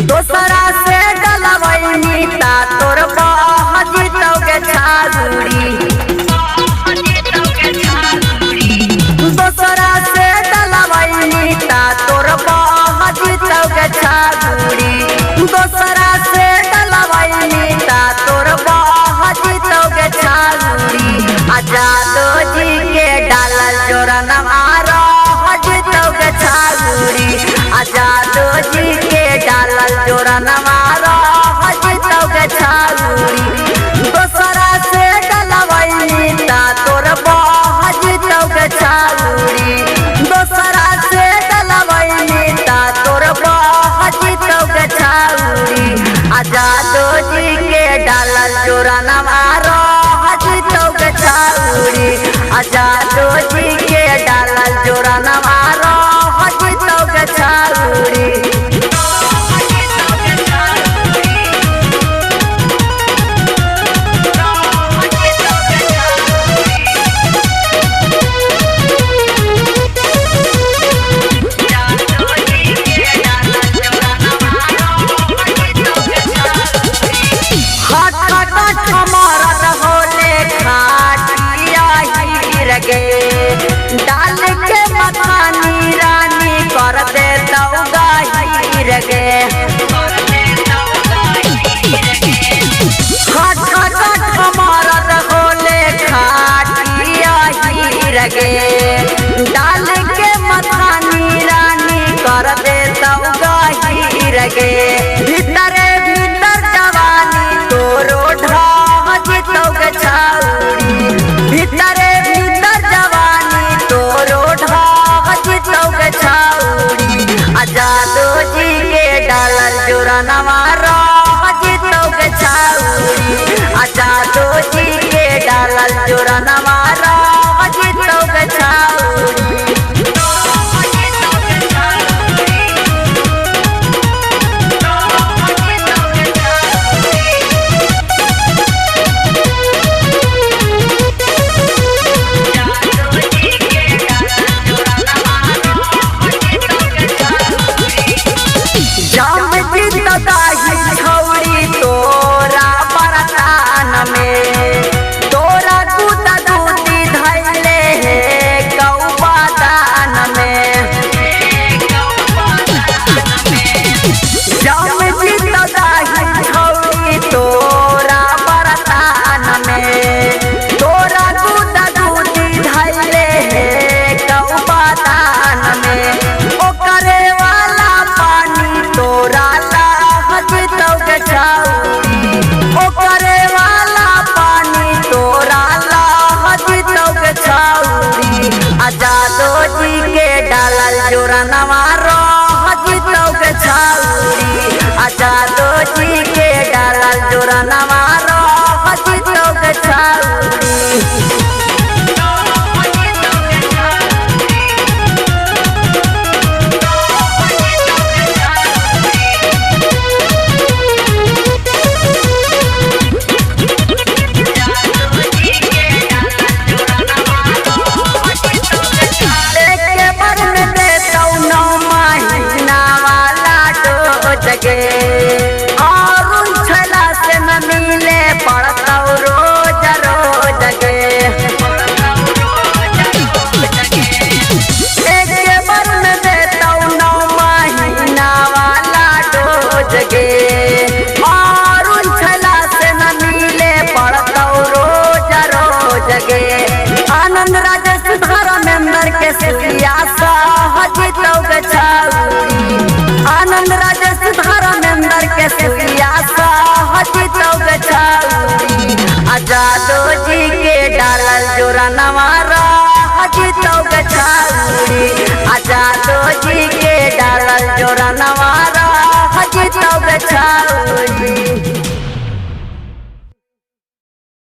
दोसरा से डलवैनी ता तोर बहजी तौके छागुड़ी दोसरा से डलवैनी ता तोर बहजी तौके छागुड़ी दोसरा से डलवैनी ता तोर बहजी तौके छागुड़ी आजादो जी के डालल जोरन मारो हजी तौके छागुड़ी आजादो जी के डालल जोरन मारो हजी तौके छागुड़ी दोसरा से डलवैनी ता तोर बहजी तौके छागुड़ी दोसरा से डलवैनी ता तोर बहजी तौके छागुड़ी आजादो जी के डालल जोरन मारो हजी तौके छागुड़ी आजादो जी के डालल जोरन मारो हजी तौके छागुड़ी डाल के मखानी रानी कर दे गाहिर गे मरद होले खाटिया हीर गे डाल के मखानी रानी कर दे गाहिर गे भीतरे भीतर जवानी तोरो ढाजी तौके छाउड़ी भीतरे आजादो जी के डालल जोरन मारो हजी तौके छाउड़ी आजादो जी के डालल जोरन मारो हजी तौके छाउड़ी छौड़ी तोरा बरतान में तोरा दूता दूती धैले हे कौआ दान में जम जीत दाही छौड़ी तोरा बरतान में तोरा दूता दूती धैले हे कौआ दान में ओकरे वाला पानी तोरा तौके छाउड़ी ओकरे वाला पानी तोरा हजी तौके छाउड़ी आजादो जी के डालल जोरन मारो हजी तौके छाउड़ी आजादो जी के डालल जोरन मारो हजी तौके छाउड़ी और छला से न मिले पड़ता रोज रोज गे एक बार में देता 9 महीना वाला डोज गे और छला से न मिले पड़ता रोज रोज गे आनंद राजेश धर्मेंद्र के सिया हजी तौके छाउड़ी आनंद राजेश धर्मेंद्र के सिया हजी तौके छाउड़ी आजादो जी के डालल जोरन मारो हजी तौके छाउड़ी आजादो जी के डालल जोरन मारो हजी तौके छाउड़ी।